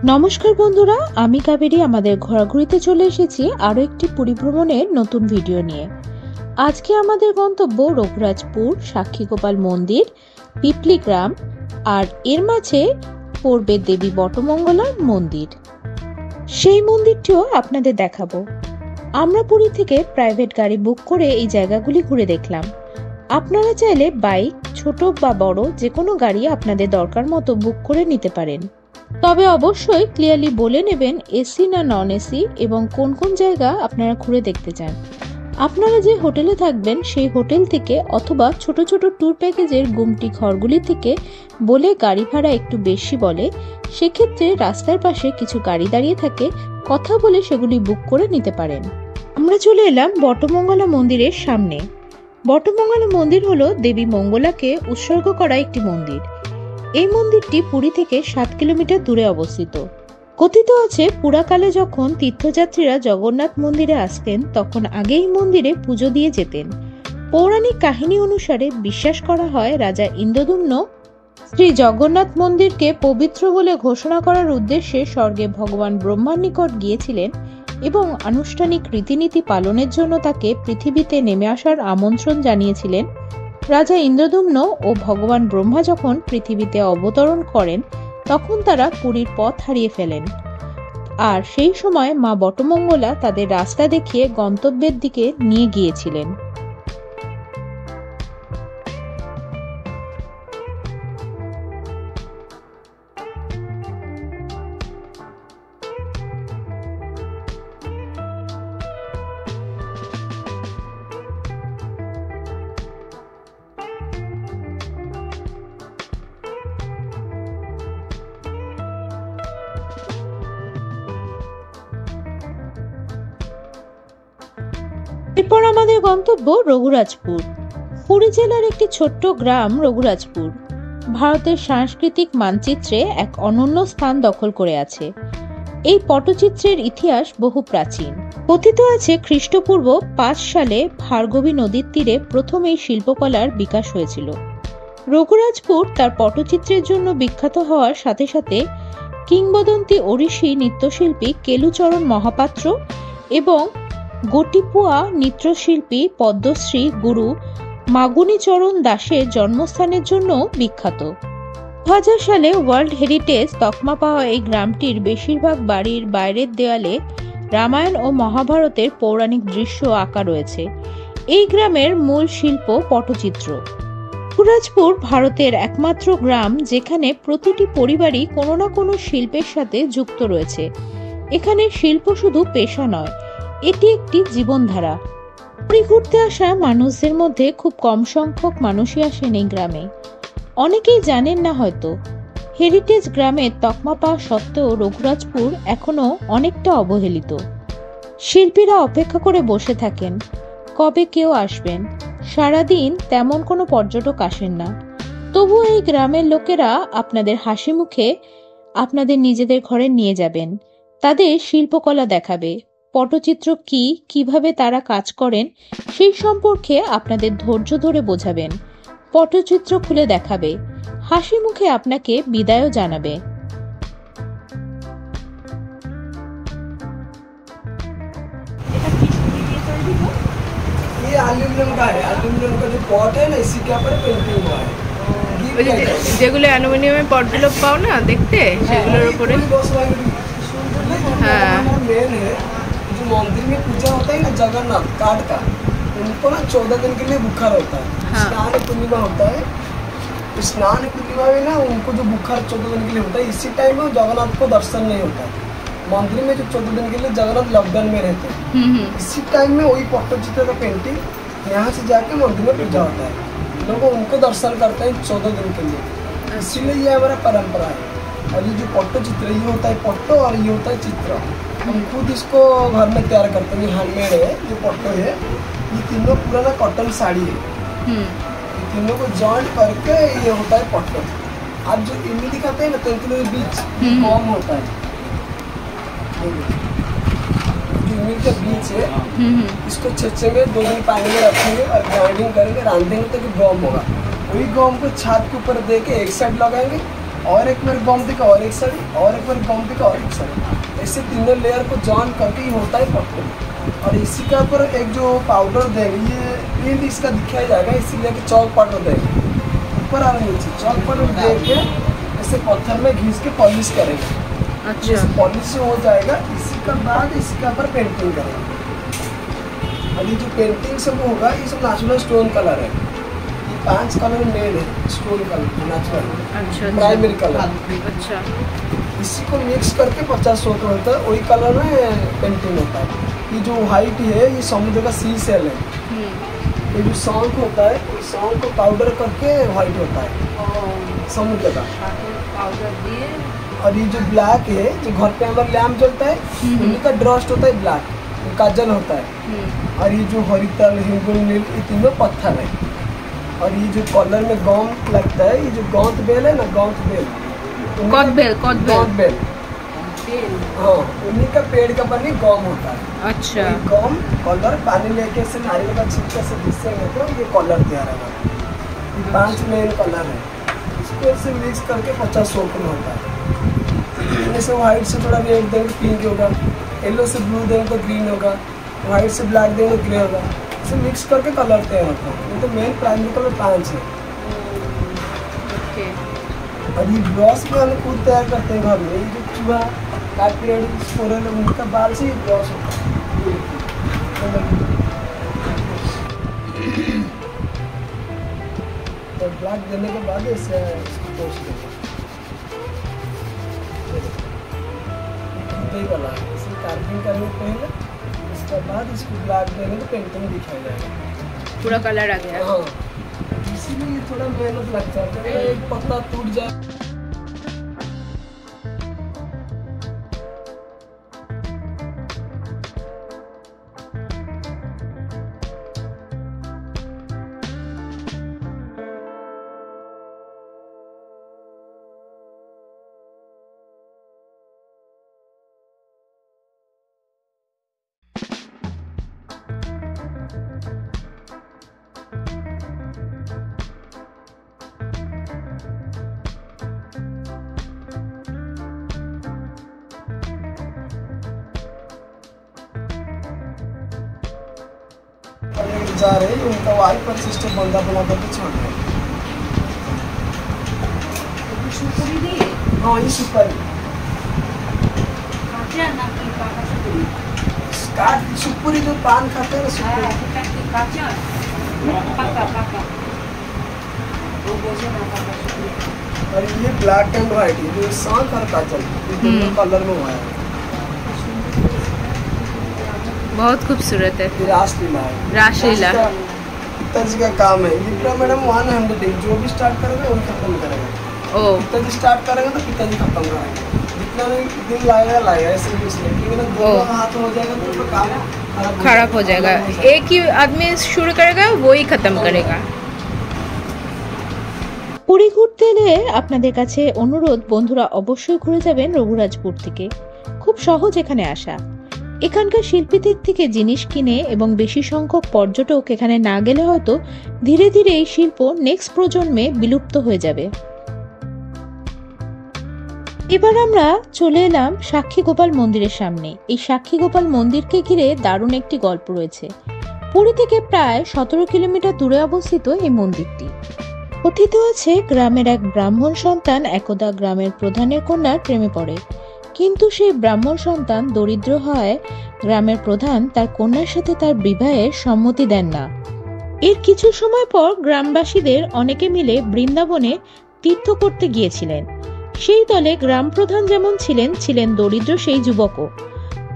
নমস্কার বন্ধুরা, আমি কাবেরী আমাদের ঘোরাঘুরিতে চলে এসেছি আরও একটি পুরী ভ্রমণের নতুন ভিডিও নিয়ে। আজকে আমাদের গন্তব্য রঘুরাজপুর, সাক্ষীগোপাল মন্দির, পিপলি গ্রাম আর এর মাঝে পড়বে দেবী বটমঙ্গলার মন্দির। সেই মন্দিরটিও আপনাদের দেখাবো। আমরা পুরী থেকে প্রাইভেট গাড়ি বুক করে এই জায়গাগুলি ঘুরে দেখলাম। আপনারা চাইলে বাইক, ছোট বা বড় যে কোনো গাড়ি আপনাদের দরকার মতো বুক করে নিতে পারেন। তবে অবশ্যই ক্লিয়ারলি বলে নেবেন এসি না নন এসি এবং কোন কোন জায়গা আপনারা ঘুরে দেখতে চান। আপনারা যে হোটেলে থাকবেন সেই হোটেল থেকে অথবা ছোট ছোট ট্যুর প্যাকেজের গুমটি ঘরগুলি থেকে বলে গাড়ি ভাড়া একটু বেশি বলে, সেক্ষেত্রে রাস্তার পাশে কিছু গাড়ি দাঁড়িয়ে থাকে, কথা বলে সেগুলি বুক করে নিতে পারেন। আমরা চলে এলাম বটমঙ্গলা মন্দিরের সামনে। বটমঙ্গলা মন্দির হলো দেবী মঙ্গলাকে উৎসর্গ করা একটি মন্দির। এই মন্দিরটি পুরী থেকে 7 কিলোমিটার দূরে অবস্থিত। কথিত আছে পুরাকালে যখন তীর্থযাত্রীরা জগন্নাথ মন্দিরে আসতেন তখন আগে এই মন্দিরে পুজো দিয়ে যেতেন। পৌরাণিক কাহিনী অনুসারে বিশ্বাস করা হয় রাজা ইন্দ্রদ্যুম্ন শ্রী জগন্নাথ মন্দিরকে পবিত্র বলে ঘোষণা করার উদ্দেশ্যে স্বর্গে ভগবান ব্রহ্মার নিকট গিয়েছিলেন এবং আনুষ্ঠানিক রীতিনীতি পালনের জন্য তাকে পৃথিবীতে নেমে আসার আমন্ত্রণ জানিয়েছিলেন। রাজা ইন্দ্রদ্যুম্ন ও ভগবান ব্রহ্মা যখন পৃথিবীতে অবতরণ করেন তখন তারা পুরীর পথ হারিয়ে ফেলেন, আর সেই সময় মা বটমঙ্গলা তাদের রাস্তা দেখিয়ে গন্তব্যের দিকে নিয়ে গিয়েছিলেন। এরপর আমাদের গন্তব্য রঘুরাজপুর। পুরী জেলার একটি ছোট্ট গ্রাম রঘুরাজপুর ভারতের সাংস্কৃতিক মানচিত্রে এক অনন্য স্থান দখল করে আছে। এই পটচিত্রের ইতিহাস বহু প্রাচীন। কথিত আছে খ্রিস্টপূর্ব 5 সালে ভার্গবী নদীর তীরে প্রথম এই শিল্পকলার বিকাশ হয়েছিল। রঘুরাজপুর তার পটচিত্রের জন্য বিখ্যাত হওয়ার সাথে সাথে কিংবদন্তি ওড়িশি নৃত্যশিল্পী কেলুচরণ মহাপাত্র এবং গটিপুয়া নৃত্যশিল্পী পদ্মশ্রী গুরু মাগুনীচরণ দাসের জন্মস্থানের জন্য বিখ্যাত। 2000 সালে ওয়ার্ল্ড হেরিটেজ তকমা পাওয়া এই গ্রামটির বেশিরভাগ বাড়ির বাইরের দেয়ালে রামায়ণ ও মহাভারতের পৌরাণিক দৃশ্য আঁকা রয়েছে। এই গ্রামের মূল শিল্প পটচিত্র। রঘুরাজপুর ভারতের একমাত্র গ্রাম যেখানে প্রতিটি পরিবারই কোনো না কোনো শিল্পের সাথে যুক্ত রয়েছে। এখানে শিল্প শুধু পেশা নয়, এটি একটি জীবনধারা। পুরী ঘুরতে আসা মানুষদের মধ্যে খুব কম সংখ্যক মানুষই আসেন এই গ্রামে। অনেকেই জানেন না হয়তো, হেরিটেজ গ্রামের তকমা পাওয়া সত্ত্বেও রঘুরাজপুর এখনো অনেকটা অবহেলিত। শিল্পীরা অপেক্ষা করে বসে থাকেন কবে কেউ আসবেন। সারাদিন তেমন কোনো পর্যটক আসেন না, তবুও এই গ্রামের লোকেরা আপনাদের হাসি মুখে আপনাদের নিজেদের ঘরে নিয়ে যাবেন, তাদের শিল্পকলা দেখাবে, পটচিত্র কি, কিভাবে তারা কাজ করেন সেই সম্পর্কে আপনাদের ধৈর্য ধরে বোঝাবেন, পটচিত্র খুলে দেখাবে, হাসি মুখে আপনাকে বিদায়ও জানাবে। ये एल्यूमिनियम का है, एल्यूमिनियम का जो पॉट है ना इसी के ऊपर पेंटिंग हुआ है। যেগুলো অ্যালুমিনিয়ামের পটগুলো পাও না দেখতে, সেগুলোর উপরে हाँ मेन है जो मंदिर में पूजा होता है ना जगन्नाथ काट का, उनको ना 14 दिन के लिए बुखार होता है। स्नान पूर्णिमा होता है, स्नान पूर्णिमा में ना उनको जो बुखार 14 दिन के लिए होता है, इसी टाइम में जगन्नाथ को दर्शन नहीं होता है। मंदिर में जो 14 दिन के लिए जगन्नाथ लॉकडाउन में रहते हैं, इसी टाइम में वही पट्टचित्र का पेंटिंग यहाँ से जाके मंदिर में पूजा होता है, लोग उनको दर्शन करते हैं 14 दिन के लिए। इसीलिए ये हमारा परंपरा है। और ये जो पट्टचित्र ये होता है पट्टो और ये होता है चित्र, हम खुद इसको घर में तैयार करते हैं। हैंडमेड है जो पट्टो है, ये तीनों पुराना कॉटन साड़ी है, ये तीनों को जॉइंट करके ये होता है पट्टो। आप जो इमली दिखाते हैं ना तेंतुल के बीच कॉम होता है, जो इमली का बीच है इसको छेचेंगे, 2 दिन पानी में रखेंगे और ग्राइंडिंग करेंगे, रांधेंगे तो गम होगा। वही गम को छात के ऊपर दे के एक साइड लगाएंगे और एक बार गोमती का और एक साड़ी, और एक बार गोमती का और एक साड़ी, ऐसे तीनों लेयर को जॉइन करके ही होता है पट्टू। और इसी के ऊपर एक जो पाउडर देंगे, ये प्रिंट इसका दिखाया जाएगा, इसीलिए कि चौक पाउडर देंगे ऊपर और नीचे। चौक पाउडर दे के ऐसे पत्थर में घिस के पॉलिश करेंगे। अच्छा पॉलिश हो जाएगा, इसी के बाद इसके ऊपर पेंटिंग करेंगे। और ये जो पेंटिंग सब होगा ये सब नेचुरल स्टोन कलर है। ये 5 कलर मेड है स्टोन कलर नेचुरल अच्छा प्राइमरी कलर। अच्छा इसी को मिक्स करके 50-100 का होता है, वही कलर में पेंटिंग होता है। ये जो वाइट है ये समुद्र का सी सेल है। ये जो शंख होता है वो शंख को पाउडर करके वाइट होता है समुद्र का। पाउडर दिए। और ये जो ब्लैक है जो घर पे हमारे लैम्प जलता है उन्हीं का ड्रस्ट होता है ब्लैक, काजल होता है। और ये जो हरितल हिंगुल नील ये तीनों पत्थर है। और ये जो कलर में गौंत लगता है, ये जो गौंत बेल है ना, गौंत बेल गौंत बेल हाँ, उन्हीं का पेड़ का बनी गौम होता है। अच्छा गौम कलर पानी लेके से नारियल का छिलका से घिसेंगे तो ये कलर तैयार होगा। 5 मेन कलर है, इसको ऐसे मिक्स करके 50-100 में होता है। जैसे व्हाइट से थोड़ा रेड देंगे पिंक होगा, येलो से ब्लू देंगे तो ग्रीन होगा, व्हाइट से ब्लैक देंगे तो ग्रे होगा। इसे मिक्स करके कलर तैयार होता है। ये तो मेन प्राइमरी कलर 5 है। ओके। और ये ब्रश भी हम खुद तैयार करते हैं घर में। ये जो चूहा काटपीरियड स्कोरल उनका बाल से ब्रश होता है। तो ब्लैक देने के बाद इसे पोछ देंगे। ये वाला है, इसे कार्विंग करने के पहले, उसके बाद इसको ब्लैक देने तो पेंटिंग दिखाया जाएगा। पूरा कलर आ गया। हाँ, इसीलिए थोड़ा मेहनत लगता है। अगर एक पत्ता टूट जाए जा रहे हैं, उनका वाइपर सिस्टम बंदा बना करके छोड़ रहे हैं। हाँ, ये सुपारी काट सुपुरी जो पान खाते हैं ना, सुपुरी। और ये ब्लैक एंड व्हाइट है, जो सांख और काजल दोनों कलर में हुआ है। बहुत खूबसूरत है। ये रासलीला है। रासलीला पिताजी का काम है। ये मैडम 100 दिन जो भी स्टार्ट करेगा वही खत्म करेगा। ओ पिताजी स्टार्ट करेंगे तो पिताजी खत्म करेंगे। जितना भी दिन लाएगा ऐसे भी इसलिए, क्योंकि ना दोनों हाथ हो जाएगा तो उसका काम खराब हो जाएगा। एक ही आदमी शुरू करेगा वही खत्म करेगा। পুরী ঘুরতে এলে আপনাদের কাছে অনুরোধ, বন্ধুরা অবশ্যই ঘুরে যাবেন রঘুরাজপুর থেকে। খুব সহজ এখানে আসা। এখানকার শিল্পীদের থেকে জিনিস কিনে এবং বেশি সংখ্যক পর্যটক এখানে না গেলে হয়তো ধীরে ধীরে এই শিল্প নেক্সট প্রজন্মে বিলুপ্ত হয়ে যাবে। এবার আমরা চলে এলাম সাক্ষী গোপাল মন্দিরের সামনে। এই সাক্ষী গোপাল মন্দিরকে ঘিরে দারুণ একটি গল্প রয়েছে। পুরী থেকে প্রায় 17 কিলোমিটার দূরে অবস্থিত এই মন্দিরটি। কথিত আছে গ্রামের এক ব্রাহ্মণ সন্তান একদা গ্রামের প্রধানের কন্যার প্রেমে পড়ে, কিন্তু সেই ব্রাহ্মণ সন্তান দরিদ্র হওয়ায় গ্রামের প্রধান তার কন্যার সাথে তার বিবাহের সম্মতি দেন না। এর কিছু সময় পর গ্রামবাসীদের অনেকে মিলে বৃন্দাবনে তীর্থ করতে গিয়েছিলেন। সেই দলে গ্রাম প্রধান যেমন ছিলেন দরিদ্র সেই যুবকও।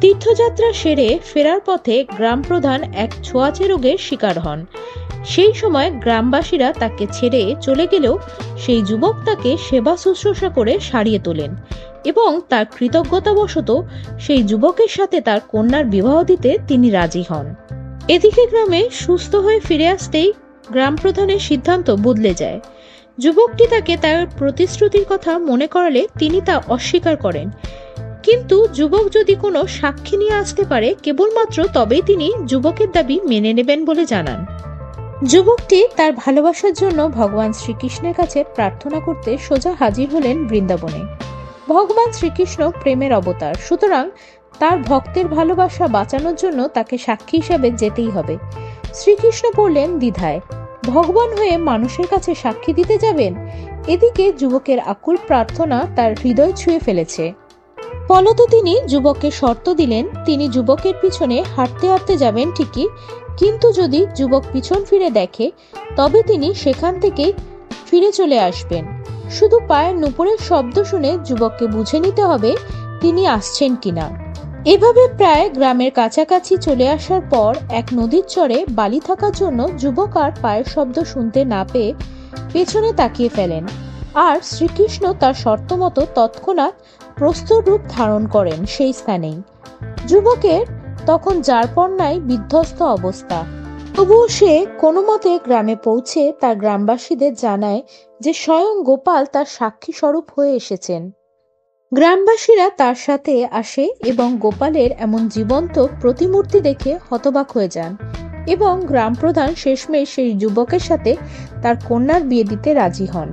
তীর্থযাত্রা সেরে ফেরার পথে গ্রাম প্রধান এক ছোঁয়াচে রোগের শিকার হন। সেই সময় গ্রামবাসীরা তাকে ছেড়ে চলে গেলেও সেই যুবক তাকে সেবা শুশ্রূষা করে সারিয়ে তোলেন এবং তার কৃতজ্ঞতাবশত সেই যুবকের সাথে তার কন্যার বিবাহ দিতে তিনি রাজি হন। এদিকে গ্রামে সুস্থ হয়ে ফিরে আসতেই গ্রাম প্রধানের সিদ্ধান্ত বদলে যায়। যুবকটি তাকে তার প্রতিশ্রুতির কথা মনে করালে তিনি তা অস্বীকার করেন, কিন্তু যুবক যদি কোনো সাক্ষী নিয়ে আসতে পারে কেবলমাত্র তবেই তিনি যুবকের দাবি মেনে নেবেন বলে জানান। যুবকটি তার ভালোবাসার জন্য ভগবান শ্রীকৃষ্ণের কাছে প্রার্থনা করতে সোজা হাজির হলেন বৃন্দাবনে। ভগবান শ্রীকৃষ্ণ প্রেমের অবতার, সুতরাং তার ভক্তের ভালোবাসা বাঁচানোর জন্য তাকে সাক্ষী হিসাবে যেতেই হবে। শ্রীকৃষ্ণ পড়লেন দ্বিধায়। ভগবান হয়ে মানুষের কাছে সাক্ষী দিতে যাবেন? এদিকে যুবকের আকুল প্রার্থনা তার হৃদয় ছুঁয়ে ফেলেছে। ফলত তিনি যুবককে শর্ত দিলেন, তিনি যুবকের পিছনে হাঁটতে হাঁটতে যাবেন ঠিকই, কিন্তু যদি যুবক পিছন ফিরে দেখে তবে তিনি সেখান থেকে ফিরে চলে আসবেন। শুধু পায়ের নুপুরের শব্দ শুনে যুবককে বুঝে নিতে হবে তিনি আসছেন কিনা। এভাবে প্রায় গ্রামের কাছাকাছি চলে আসার পর এক নদীর চরে বালি থাকার জন্য যুবক আর পায়ের শব্দ শুনতে না পেয়ে পেছনে তাকিয়ে ফেলেন, আর শ্রীকৃষ্ণ তার শর্ত মতো তৎক্ষণাৎ প্রস্তর রূপ ধারণ করেন সেই স্থানেই। যুবকের তখন যারপরনাই বিধ্বস্ত অবস্থা। তবুও সে কোনো মতে গ্রামে পৌঁছে তার গ্রামবাসীদের জানায় যে স্বয়ং গোপাল তার সাক্ষী স্বরূপ হয়ে এসেছেন। গ্রামবাসীরা তার সাথে আসে এবং গোপালের এমন জীবন্ত প্রতিমূর্তি দেখে হতবাক হয়ে যান এবং গ্রাম প্রধান শেষমেশ সেই যুবকের সাথে তার কন্যার বিয়ে দিতে রাজি হন।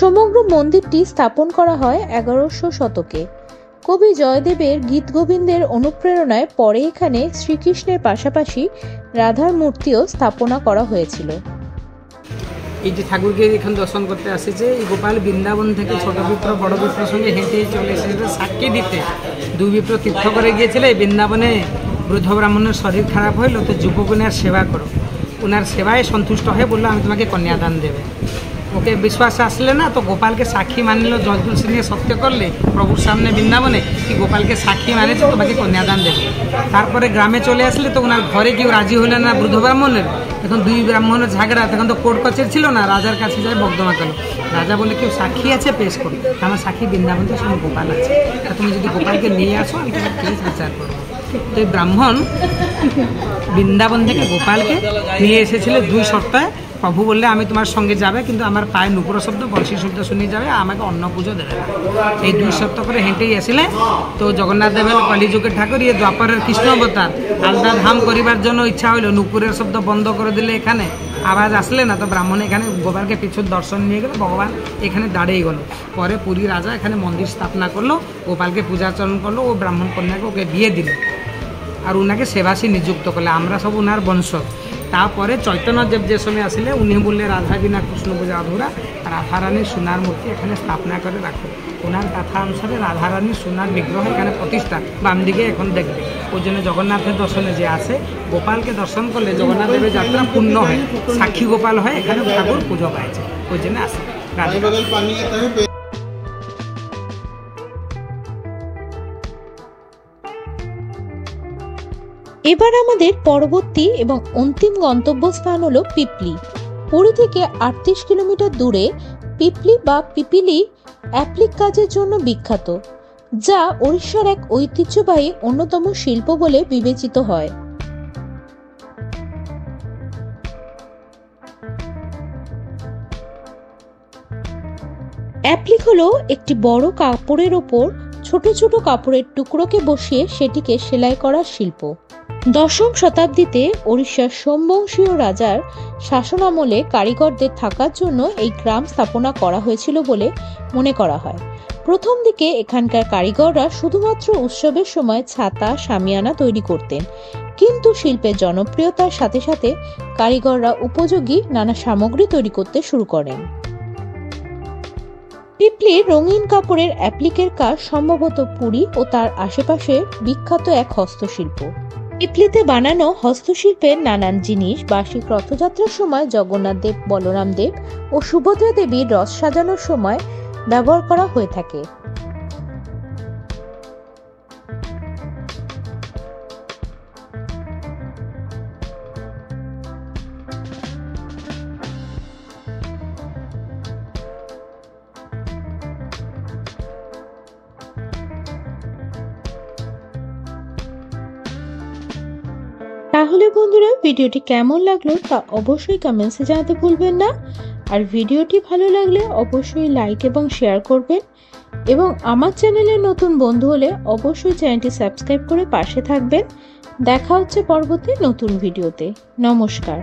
সমগ্র মন্দিরটি স্থাপন করা হয় 1100 শতকে। কবি জয়দেবের গীত গোবিন্দের অনুপ্রেরণায় পরে এখানে শ্রীকৃষ্ণের পাশাপাশি রাধার মূর্তিও স্থাপনা করা হয়েছিল। এই যে ঠাকুরকে এখানে দর্শন করতে আসছে, এই গোপাল বৃন্দাবন থেকে ছোট বিপ্র বড় বিপ্র সঙ্গে হেঁটে চলে এসেছিল সাক্ষী দিতে। দুই বিপ্র তীর্থ করে গিয়েছিল এই বৃন্দাবনে। বৃদ্ধ ব্রাহ্মণের শরীর খারাপ হইল, তো যুবক উনার সেবা করো। উনার সেবায় সন্তুষ্ট হয়ে বললো আমি তোমাকে কন্যাদান দেবে। ওকে বিশ্বাস আসলে না, তো গোপালকে সাক্ষী মানিল। জল তুলসী নিয়ে সত্য করলে প্রভুর সামনে বৃন্দাবনে কি গোপালকে সাক্ষী মানেছে তোমাকে কন্যাদান দেবে। তারপরে গ্রামে চলে আসলে তো ওনার ঘরে কেউ রাজি হলেন না বৃদ্ধ ব্রাহ্মণের। এখন দুই ব্রাহ্মণের ঝাগড়া, তখন তো কোর্ট কচের ছিল না। রাজার কাছে যায় বকদমা করলো। রাজা বলে কেউ সাক্ষী আছে পেশ করো। আমার সাক্ষী বৃন্দাবন তো সঙ্গে গোপাল আছে, তা তুমি যদি গোপালকে নিয়ে আসো আমি তোমার কেস বিচার করবো। তো এই ব্রাহ্মণ বৃন্দাবন থেকে গোপালকে নিয়ে এসেছিল 2 সপ্তাহে। প্রভু বললে আমি তোমার সঙ্গে যাবে, কিন্তু আমার পায়ে নুপুর শব্দ বংশী শব্দ শুনে যাবে, আমাকে অন্ন পুজো দেবে না। এই 2 সপ্তাহ করে হেঁটেই আসলে তো জগন্নাথ দেবের কলিযুগের ঠাকুর, ইয়ে দ্বাপরের কৃষ্ণ অবতার, আলাদা ধাম করিবার জন্য ইচ্ছা হইলো। নুপুরের শব্দ বন্ধ করে দিলে এখানে আওয়াজ আসলে না, তো ব্রাহ্মণ এখানে গোপালকে পিছু দর্শন নিয়ে গেল। ভগবান এখানে দাঁড়িয়ে গেল। পরে পুরী রাজা এখানে মন্দির স্থাপনা করলো, গোপালকে পূজাচরণ করলো, ও ব্রাহ্মণ কন্যাকে ওকে বিয়ে দিল আর উনাকে সেবাসী নিযুক্ত করলে। আমরা সব উনার বংশ। তারপরে চৈতন্যদেব যে সময় আসলে উনি বললে রাধা বিনা কৃষ্ণ পূজা অধুরা, রাধারানীর সোনার মূর্তি এখানে স্থাপনা করে রাখো। ওনার কথা অনুসারে রাধারানীর সোনার বিগ্রহ এখানে প্রতিষ্ঠা বাম দিকে এখন দেখবে। ওই জন্য জগন্নাথের দর্শনে যে আসে গোপালকে দর্শন করলে জগন্নাথ দেবের যাত্রা পূর্ণ হয়, সাক্ষী গোপাল হয়, এখানে ঠাকুর পুজো পাইছে, ওই জন্য আসে। এবার আমাদের পরবর্তী এবং অন্তিম গন্তব্যস্থান হলো পিপলি। পুরী থেকে 38 কিলোমিটার দূরে পিপলি বা পিপিলি অ্যাপ্লিক কাজের জন্য বিখ্যাত, যা ওড়িশার এক ঐতিহ্যবাহী অন্যতম শিল্প বলে বিবেচিত হয়। অ্যাপ্লিক হলো একটি বড় কাপড়ের ওপর ছোট ছোট কাপড়ের টুকরোকে বসিয়ে সেটিকে সেলাই করার শিল্প। 10ম শতাব্দীতে ওড়িশার সোমবংশীয় রাজার শাসনামলে কারিগরদের থাকার জন্য এই গ্রাম স্থাপনা করা হয়েছিল বলে মনে করা হয়। প্রথম দিকে এখানকার কারিগররা শুধুমাত্র উৎসবের সময় ছাতা, শামিয়ানা তৈরি করতেন, কিন্তু শিল্পের জনপ্রিয়তার সাথে সাথে কারিগররা উপযোগী নানা সামগ্রী তৈরি করতে শুরু করেন। পিপলির রঙিন কাপড়ের অ্যাপ্লিকের কাজ সম্ভবত পুরী ও তার আশেপাশে বিখ্যাত এক হস্তশিল্প। পিপলিতে বানানো হস্তশিল্পের নানান জিনিস বার্ষিক রথযাত্রার সময় জগন্নাথ দেব, বলরাম দেব ও সুভদ্রা দেবীর রথ সাজানোর সময় ব্যবহার করা হয়ে থাকে। তাহলে বন্ধুরা, ভিডিওটি কেমন লাগলো তা অবশ্যই কমেন্টসে জানাতে ভুলবেন না। আর ভিডিওটি ভালো লাগলে অবশ্যই লাইক এবং শেয়ার করবেন, এবং আমার চ্যানেলে নতুন বন্ধু হলে অবশ্যই চ্যানেলটি সাবস্ক্রাইব করে পাশে থাকবেন। দেখা হচ্ছে পরবর্তী নতুন ভিডিওতে। নমস্কার।